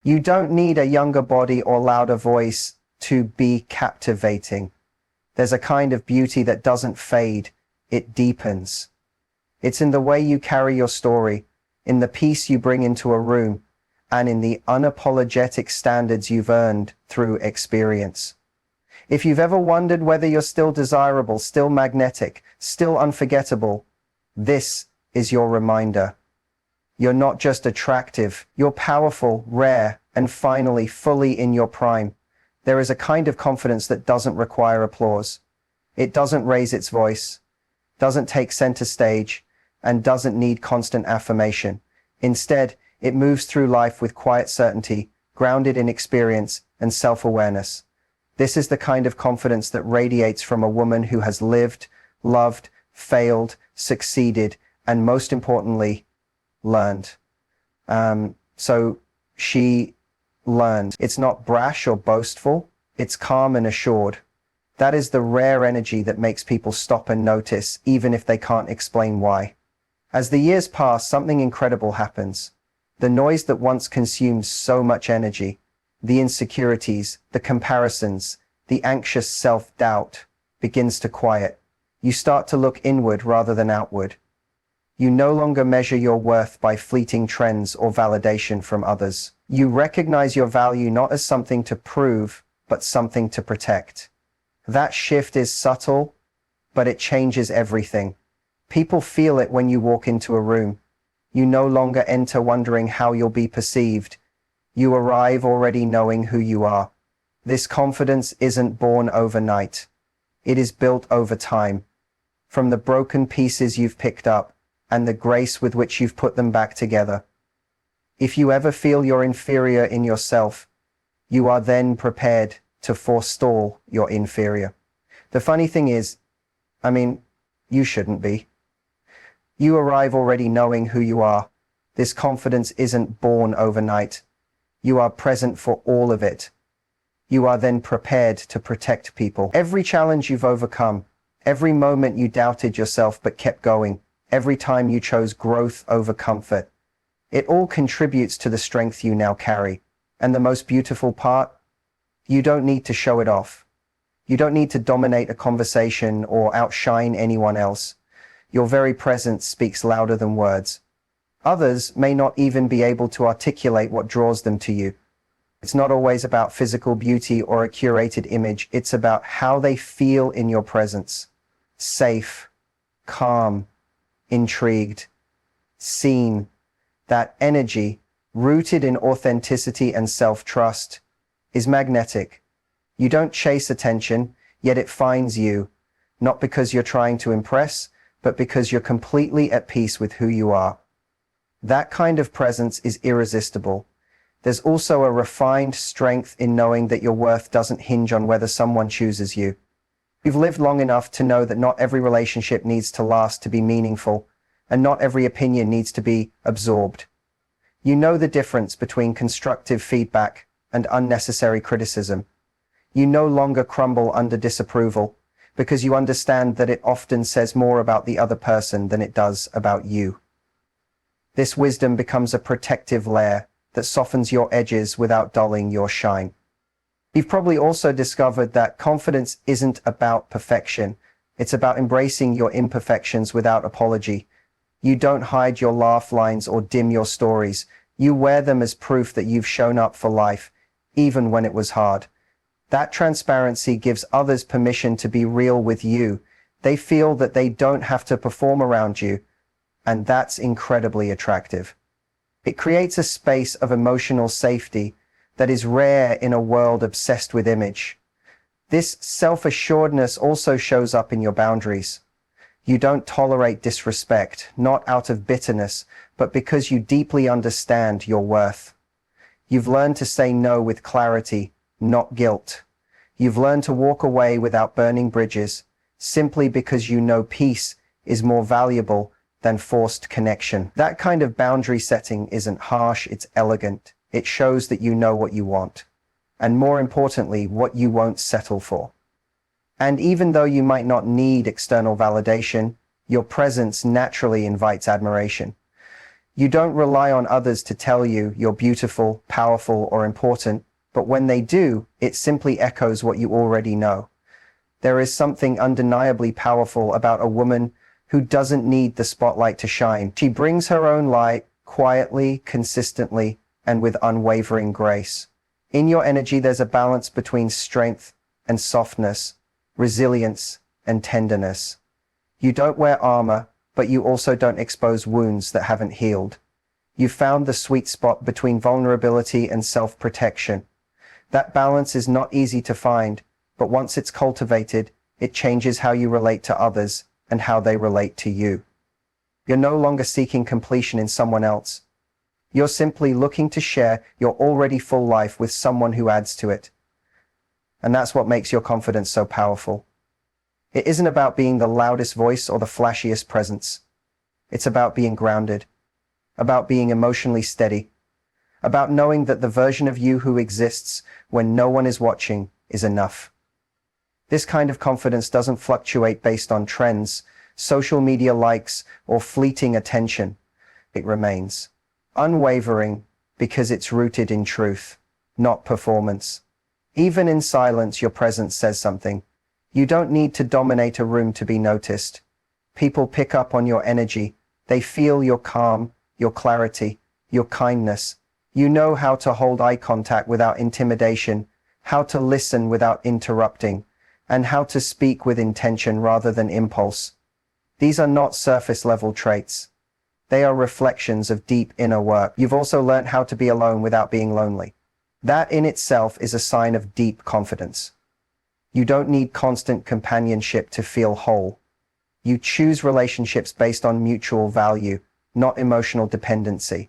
You don't need a younger body or louder voice to be captivating. There's a kind of beauty that doesn't fade, it deepens. It's in the way you carry your story, in the peace you bring into a room, and in the unapologetic standards you've earned through experience. If you've ever wondered whether you're still desirable, still magnetic, still unforgettable, this is your reminder. You're not just attractive, you're powerful, rare, and finally fully in your prime. There is a kind of confidence that doesn't require applause. It doesn't raise its voice, doesn't take center stage, and doesn't need constant affirmation. Instead, it moves through life with quiet certainty, grounded in experience and self-awareness. This is the kind of confidence that radiates from a woman who has lived, loved, failed, succeeded, and most importantly, learned. So she learned. It's not brash or boastful, it's calm and assured. That is the rare energy that makes people stop and notice, even if they can't explain why. As the years pass, something incredible happens. The noise that once consumed so much energy, the insecurities, the comparisons, the anxious self-doubt, begins to quiet. You start to look inward rather than outward. You no longer measure your worth by fleeting trends or validation from others. You recognize your value not as something to prove, but something to protect. That shift is subtle, but it changes everything. People feel it when you walk into a room. You no longer enter wondering how you'll be perceived. You arrive already knowing who you are. This confidence isn't born overnight. It is built over time. From the broken pieces you've picked up, and the grace with which you've put them back together. If you ever feel you're inferior in yourself, you are then prepared to forestall your inferior. The funny thing is, you shouldn't be. You arrive already knowing who you are. This confidence isn't born overnight. You are present for all of it. You are then prepared to protect people. Every challenge you've overcome, every moment you doubted yourself but kept going, every time you chose growth over comfort, it all contributes to the strength you now carry. And the most beautiful part? You don't need to show it off. You don't need to dominate a conversation or outshine anyone else. Your very presence speaks louder than words. Others may not even be able to articulate what draws them to you. It's not always about physical beauty or a curated image. It's about how they feel in your presence. Safe, calm, intrigued, seen. That energy, rooted in authenticity and self-trust, is magnetic. You don't chase attention, yet it finds you, not because you're trying to impress, but because you're completely at peace with who you are. That kind of presence is irresistible. There's also a refined strength in knowing that your worth doesn't hinge on whether someone chooses you. You've lived long enough to know that not every relationship needs to last to be meaningful, and not every opinion needs to be absorbed. You know the difference between constructive feedback and unnecessary criticism. You no longer crumble under disapproval, because you understand that it often says more about the other person than it does about you. This wisdom becomes a protective layer that softens your edges without dulling your shine. You've probably also discovered that confidence isn't about perfection. It's about embracing your imperfections without apology. You don't hide your laugh lines or dim your stories. You wear them as proof that you've shown up for life, even when it was hard. That transparency gives others permission to be real with you. They feel that they don't have to perform around you, and that's incredibly attractive. It creates a space of emotional safety that is rare in a world obsessed with image. This self-assuredness also shows up in your boundaries. You don't tolerate disrespect, not out of bitterness, but because you deeply understand your worth. You've learned to say no with clarity, not guilt. You've learned to walk away without burning bridges, simply because you know peace is more valuable than forced connection. That kind of boundary setting isn't harsh, it's elegant. It shows that you know what you want, and more importantly, what you won't settle for. And even though you might not need external validation, your presence naturally invites admiration. You don't rely on others to tell you you're beautiful, powerful, or important, but when they do, it simply echoes what you already know. There is something undeniably powerful about a woman who doesn't need the spotlight to shine. She brings her own light, quietly, consistently, and with unwavering grace. In your energy, there's a balance between strength and softness, resilience and tenderness. You don't wear armor, but you also don't expose wounds that haven't healed. You found the sweet spot between vulnerability and self-protection. That balance is not easy to find, but once it's cultivated, it changes how you relate to others and how they relate to you. You're no longer seeking completion in someone else. You're simply looking to share your already full life with someone who adds to it. And that's what makes your confidence so powerful. It isn't about being the loudest voice or the flashiest presence. It's about being grounded, about being emotionally steady, about knowing that the version of you who exists when no one is watching is enough. This kind of confidence doesn't fluctuate based on trends, social media likes, or fleeting attention. It remains unwavering because it's rooted in truth, not performance. Even in silence, your presence says something. You don't need to dominate a room to be noticed. People pick up on your energy. They feel your calm, your clarity, your kindness. You know how to hold eye contact without intimidation, how to listen without interrupting, and how to speak with intention rather than impulse. These are not surface-level traits. They are reflections of deep inner work. You've also learned how to be alone without being lonely. That in itself is a sign of deep confidence. You don't need constant companionship to feel whole. You choose relationships based on mutual value, not emotional dependency.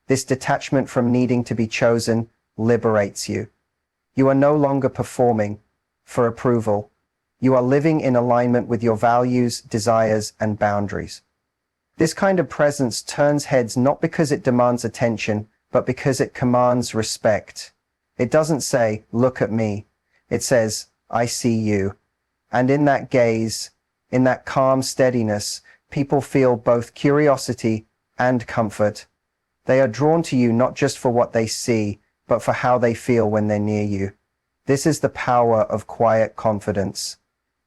This detachment from needing to be chosen liberates you. You are no longer performing for approval. You are living in alignment with your values, desires, and boundaries. This kind of presence turns heads not because it demands attention, but because it commands respect. It doesn't say, "Look at me." It says, "I see you." And in that gaze, in that calm steadiness, people feel both curiosity and comfort. They are drawn to you not just for what they see, but for how they feel when they're near you. This is the power of quiet confidence.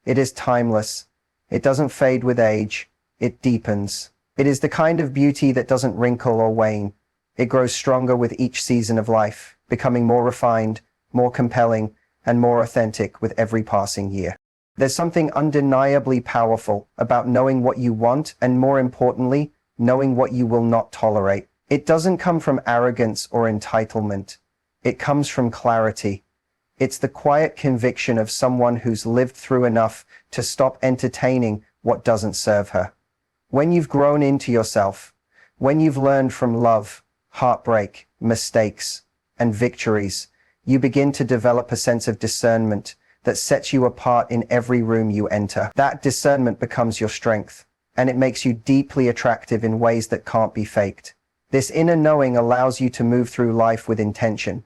It is timeless. It doesn't fade with age. It deepens. It is the kind of beauty that doesn't wrinkle or wane. It grows stronger with each season of life, becoming more refined, more compelling, and more authentic with every passing year. There's something undeniably powerful about knowing what you want and, more importantly, knowing what you will not tolerate. It doesn't come from arrogance or entitlement. It comes from clarity. It's the quiet conviction of someone who's lived through enough to stop entertaining what doesn't serve her. When you've grown into yourself, when you've learned from love, heartbreak, mistakes, and victories, you begin to develop a sense of discernment that sets you apart in every room you enter. That discernment becomes your strength, and it makes you deeply attractive in ways that can't be faked. This inner knowing allows you to move through life with intention.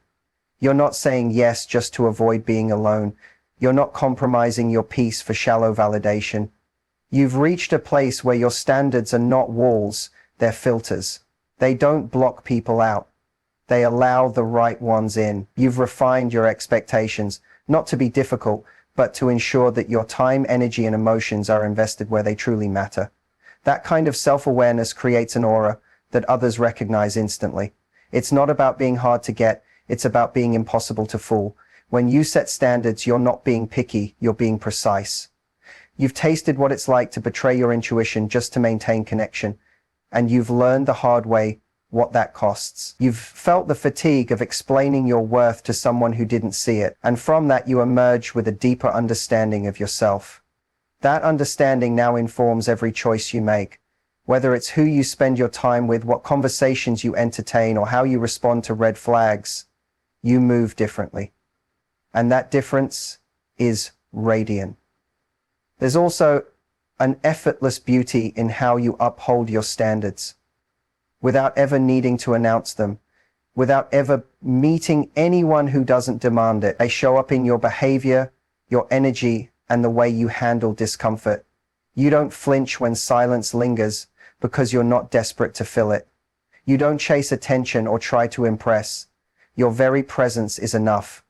You're not saying yes just to avoid being alone. You're not compromising your peace for shallow validation. You've reached a place where your standards are not walls, they're filters. They don't block people out. They allow the right ones in. You've refined your expectations, not to be difficult, but to ensure that your time, energy, and emotions are invested where they truly matter. That kind of self-awareness creates an aura that others recognize instantly. It's not about being hard to get, it's about being impossible to fool. When you set standards, you're not being picky, you're being precise. You've tasted what it's like to betray your intuition just to maintain connection, and you've learned the hard way what that costs. You've felt the fatigue of explaining your worth to someone who didn't see it, and from that you emerge with a deeper understanding of yourself. That understanding now informs every choice you make, whether it's who you spend your time with, what conversations you entertain, or how you respond to red flags. You move differently. And that difference is radiant. There's also an effortless beauty in how you uphold your standards, without ever needing to announce them, without ever meeting anyone who doesn't demand it. They show up in your behavior, your energy, and the way you handle discomfort. You don't flinch when silence lingers because you're not desperate to fill it. You don't chase attention or try to impress. Your very presence is enough.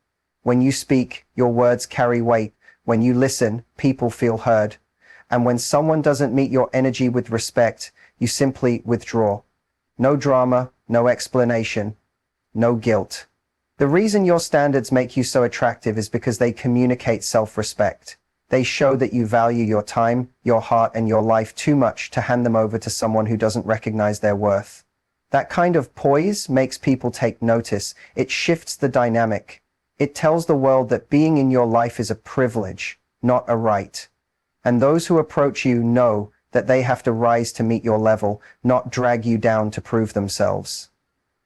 When you speak, your words carry weight. When you listen, people feel heard. And when someone doesn't meet your energy with respect, you simply withdraw. No drama, no explanation, no guilt. The reason your standards make you so attractive is because they communicate self-respect. They show that you value your time, your heart, and your life too much to hand them over to someone who doesn't recognize their worth. That kind of poise makes people take notice. It shifts the dynamic. It tells the world that being in your life is a privilege, not a right. And those who approach you know that they have to rise to meet your level, not drag you down to prove themselves.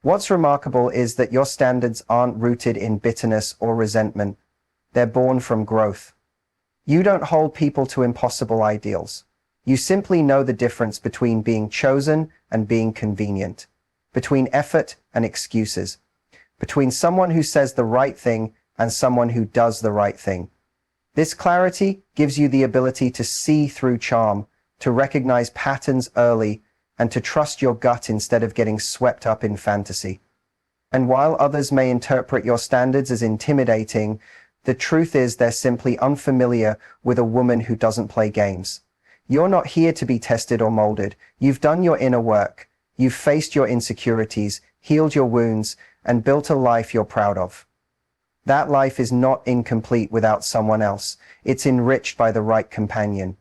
What's remarkable is that your standards aren't rooted in bitterness or resentment. They're born from growth. You don't hold people to impossible ideals. You simply know the difference between being chosen and being convenient, between effort and excuses, between someone who says the right thing and someone who does the right thing. This clarity gives you the ability to see through charm, to recognize patterns early, and to trust your gut instead of getting swept up in fantasy. And while others may interpret your standards as intimidating, the truth is they're simply unfamiliar with a woman who doesn't play games. You're not here to be tested or molded. You've done your inner work. You've faced your insecurities, healed your wounds, and built a life you're proud of. That life is not incomplete without someone else. It's enriched by the right companion.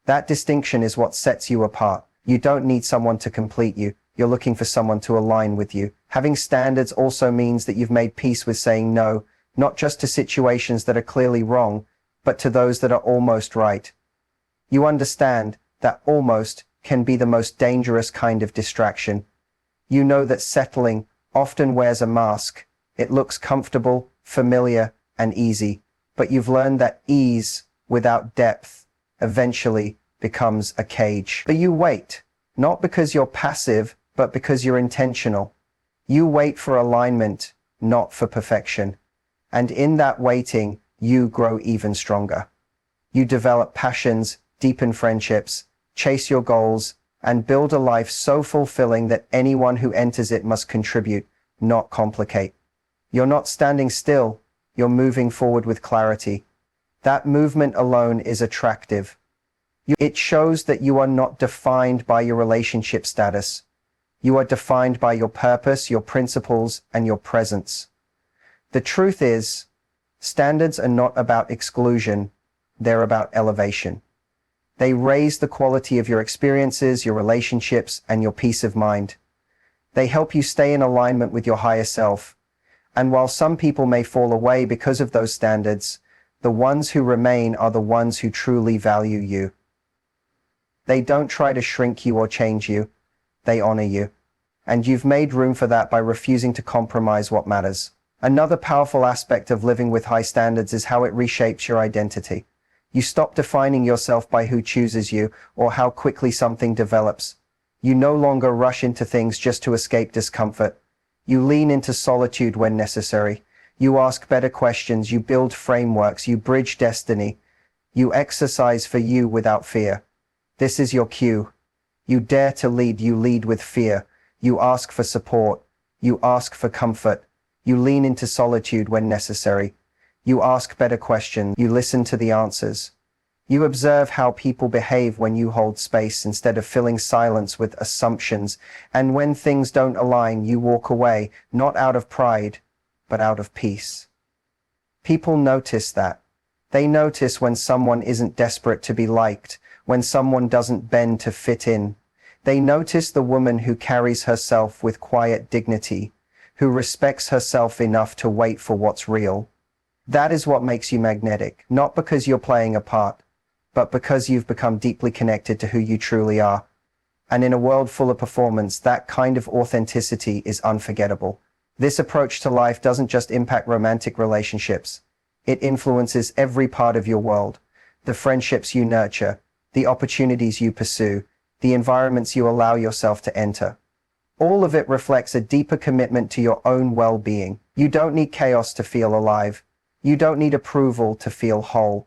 That distinction is what sets you apart. You don't need someone to complete you. You're looking for someone to align with you. Having standards also means that you've made peace with saying no, not just to situations that are clearly wrong, but to those that are almost right. You understand that almost can be the most dangerous kind of distraction. You know that settling often wears a mask. It looks comfortable, familiar, and easy, but you've learned that ease without depth eventually becomes a cage. But you wait, not because you're passive, but because you're intentional. You wait for alignment, not for perfection. And in that waiting, you grow even stronger. You develop passions, deepen friendships, chase your goals, and build a life so fulfilling that anyone who enters it must contribute, not complicate. You're not standing still, you're moving forward with clarity. That movement alone is attractive. It shows that you are not defined by your relationship status. You are defined by your purpose, your principles, and your presence. The truth is, standards are not about exclusion, they're about elevation. They raise the quality of your experiences, your relationships, and your peace of mind. They help you stay in alignment with your higher self. And while some people may fall away because of those standards, the ones who remain are the ones who truly value you. They don't try to shrink you or change you. They honor you. And you've made room for that by refusing to compromise what matters. Another powerful aspect of living with high standards is how it reshapes your identity. You stop defining yourself by who chooses you or how quickly something develops. You no longer rush into things just to escape discomfort. You lean into solitude when necessary. You ask better questions. You build frameworks. You bridge destiny. You exercise for you without fear. This is your cue. You dare to lead. You lead with fear. You ask for support. You ask for comfort. You lean into solitude when necessary. You ask better questions. You listen to the answers. You observe how people behave when you hold space instead of filling silence with assumptions. And when things don't align, you walk away, not out of pride, but out of peace. People notice that. They notice when someone isn't desperate to be liked, when someone doesn't bend to fit in. They notice the woman who carries herself with quiet dignity, who respects herself enough to wait for what's real. That is what makes you magnetic, not because you're playing a part, but because you've become deeply connected to who you truly are. And in a world full of performance, that kind of authenticity is unforgettable. This approach to life doesn't just impact romantic relationships. It influences every part of your world. The friendships you nurture, the opportunities you pursue, the environments you allow yourself to enter. All of it reflects a deeper commitment to your own well-being. You don't need chaos to feel alive. You don't need approval to feel whole.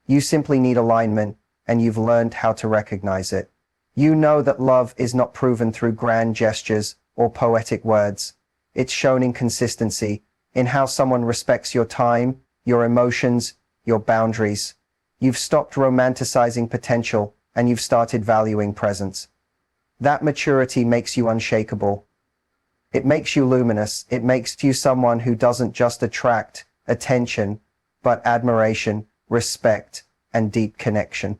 You simply need alignment, and you've learned how to recognize it. You know that love is not proven through grand gestures, or poetic words. It's shown in consistency, in how someone respects your time, your emotions, your boundaries. You've stopped romanticizing potential and you've started valuing presence. That maturity makes you unshakable. It makes you luminous. It makes you someone who doesn't just attract attention, but admiration, respect, and deep connection.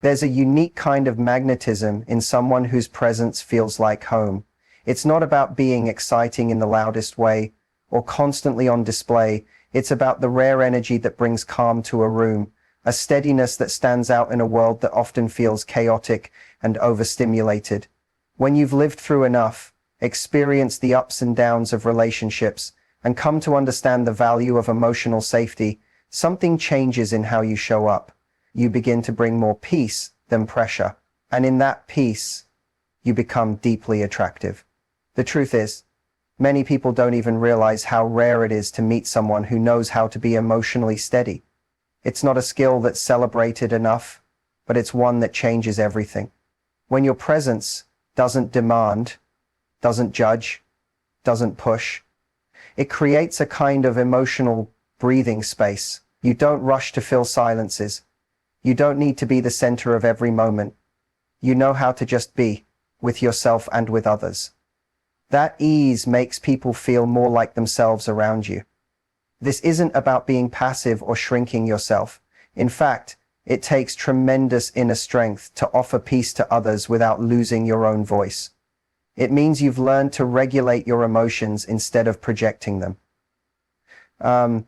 There's a unique kind of magnetism in someone whose presence feels like home. It's not about being exciting in the loudest way or constantly on display. It's about the rare energy that brings calm to a room, a steadiness that stands out in a world that often feels chaotic and overstimulated. When you've lived through enough, experienced the ups and downs of relationships, and come to understand the value of emotional safety, something changes in how you show up. You begin to bring more peace than pressure, and in that peace, you become deeply attractive. The truth is, many people don't even realize how rare it is to meet someone who knows how to be emotionally steady. It's not a skill that's celebrated enough, but it's one that changes everything. When your presence doesn't demand, doesn't judge, doesn't push, it creates a kind of emotional breathing space. You don't rush to fill silences. You don't need to be the center of every moment. You know how to just be, with yourself and with others. That ease makes people feel more like themselves around you. This isn't about being passive or shrinking yourself. In fact, it takes tremendous inner strength to offer peace to others without losing your own voice. It means you've learned to regulate your emotions instead of projecting them.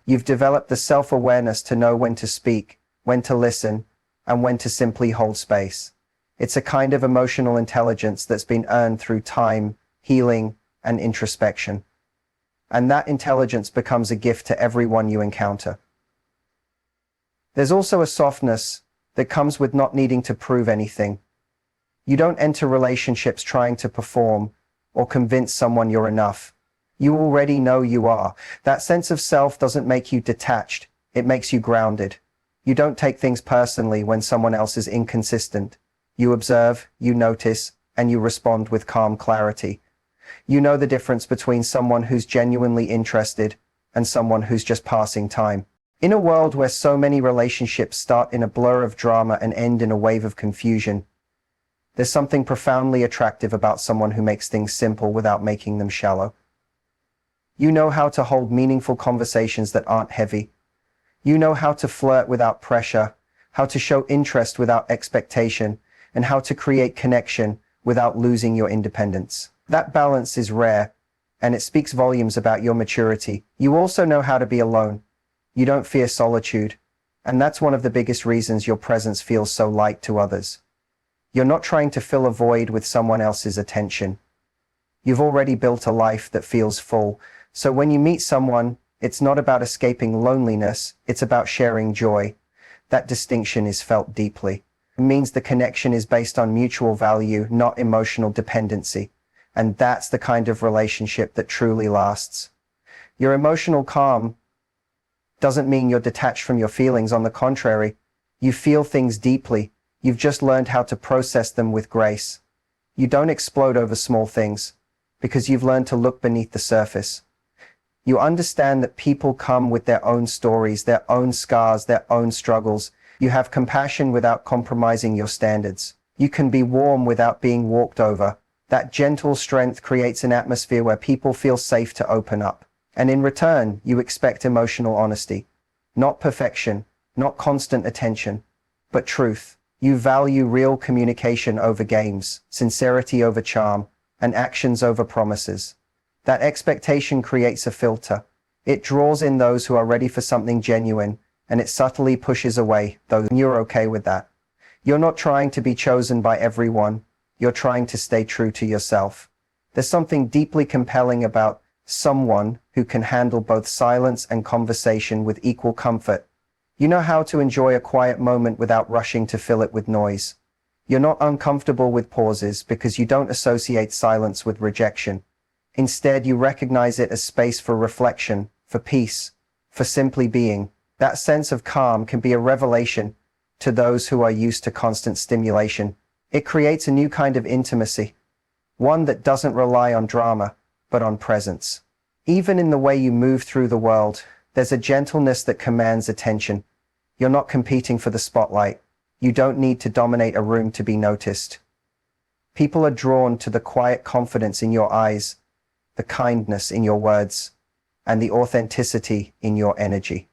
You've developed the self-awareness to know when to speak, when to listen, and when to simply hold space. It's a kind of emotional intelligence that's been earned through time, healing, and introspection. And that intelligence becomes a gift to everyone you encounter. There's also a softness that comes with not needing to prove anything. You don't enter relationships trying to perform or convince someone you're enough. You already know you are. That sense of self doesn't make you detached. It makes you grounded. You don't take things personally when someone else is inconsistent. You observe, you notice, and you respond with calm clarity. You know the difference between someone who's genuinely interested and someone who's just passing time. In a world where so many relationships start in a blur of drama and end in a wave of confusion, there's something profoundly attractive about someone who makes things simple without making them shallow. You know how to hold meaningful conversations that aren't heavy. You know how to flirt without pressure, how to show interest without expectation, and how to create connection without losing your independence. That balance is rare, and it speaks volumes about your maturity. You also know how to be alone. You don't fear solitude, and that's one of the biggest reasons your presence feels so light to others. You're not trying to fill a void with someone else's attention. You've already built a life that feels full, so when you meet someone, it's not about escaping loneliness, it's about sharing joy. That distinction is felt deeply. It means the connection is based on mutual value, not emotional dependency. And that's the kind of relationship that truly lasts. Your emotional calm doesn't mean you're detached from your feelings. On the contrary, you feel things deeply. You've just learned how to process them with grace. You don't explode over small things because you've learned to look beneath the surface. You understand that people come with their own stories, their own scars, their own struggles. You have compassion without compromising your standards. You can be warm without being walked over. That gentle strength creates an atmosphere where people feel safe to open up. And in return, you expect emotional honesty. Not perfection, not constant attention, but truth. You value real communication over games, sincerity over charm, and actions over promises. That expectation creates a filter. It draws in those who are ready for something genuine, and it subtly pushes away those. You're okay with that. You're not trying to be chosen by everyone. You're trying to stay true to yourself. There's something deeply compelling about someone who can handle both silence and conversation with equal comfort. You know how to enjoy a quiet moment without rushing to fill it with noise. You're not uncomfortable with pauses because you don't associate silence with rejection. Instead, you recognize it as space for reflection, for peace, for simply being. That sense of calm can be a revelation to those who are used to constant stimulation. It creates a new kind of intimacy, one that doesn't rely on drama, but on presence. Even in the way you move through the world, there's a gentleness that commands attention. You're not competing for the spotlight. You don't need to dominate a room to be noticed. People are drawn to the quiet confidence in your eyes, the kindness in your words, and the authenticity in your energy.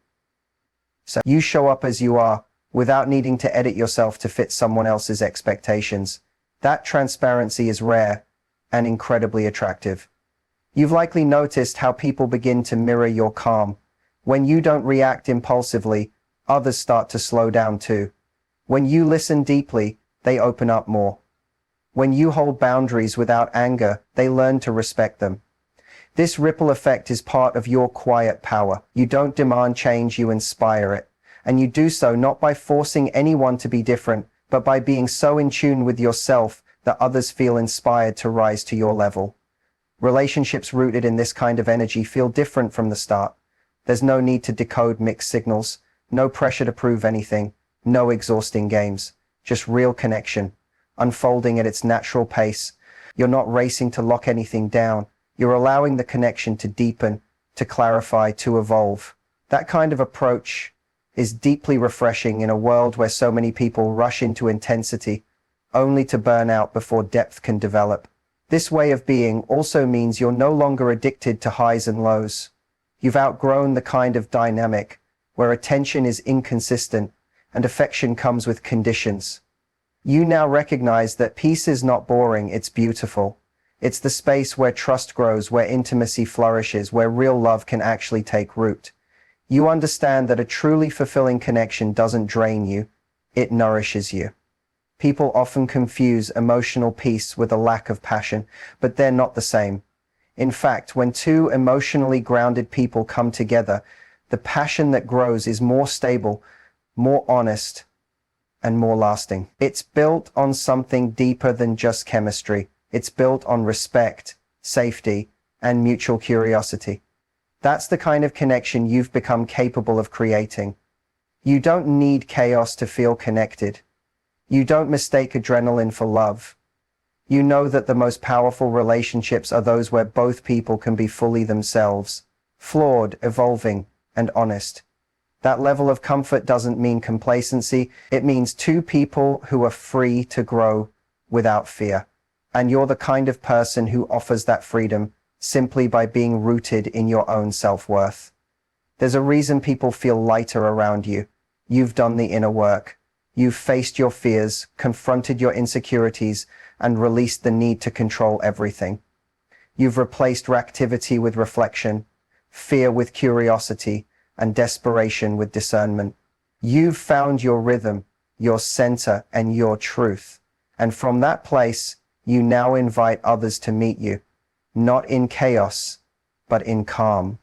So you show up as you are, without needing to edit yourself to fit someone else's expectations. That transparency is rare and incredibly attractive. You've likely noticed how people begin to mirror your calm. When you don't react impulsively, others start to slow down too. When you listen deeply, they open up more. When you hold boundaries without anger, they learn to respect them. This ripple effect is part of your quiet power. You don't demand change, you inspire it. And you do so not by forcing anyone to be different, but by being so in tune with yourself that others feel inspired to rise to your level. Relationships rooted in this kind of energy feel different from the start. There's no need to decode mixed signals, no pressure to prove anything, no exhausting games, just real connection, unfolding at its natural pace. You're not racing to lock anything down. You're allowing the connection to deepen, to clarify, to evolve. That kind of approach is deeply refreshing in a world where so many people rush into intensity, only to burn out before depth can develop. This way of being also means you're no longer addicted to highs and lows. You've outgrown the kind of dynamic where attention is inconsistent and affection comes with conditions. You now recognize that peace is not boring, it's beautiful. It's the space where trust grows, where intimacy flourishes, where real love can actually take root. You understand that a truly fulfilling connection doesn't drain you, it nourishes you. People often confuse emotional peace with a lack of passion, but they're not the same. In fact, when two emotionally grounded people come together, the passion that grows is more stable, more honest, and more lasting. It's built on something deeper than just chemistry. It's built on respect, safety, and mutual curiosity. That's the kind of connection you've become capable of creating. You don't need chaos to feel connected. You don't mistake adrenaline for love. You know that the most powerful relationships are those where both people can be fully themselves, flawed, evolving, and honest. That level of comfort doesn't mean complacency. It means two people who are free to grow without fear. And you're the kind of person who offers that freedom simply by being rooted in your own self-worth. There's a reason people feel lighter around you. You've done the inner work. You've faced your fears, confronted your insecurities, and released the need to control everything. You've replaced reactivity with reflection, fear with curiosity, and desperation with discernment. You've found your rhythm, your center, and your truth. And from that place, you now invite others to meet you, not in chaos, but in calm.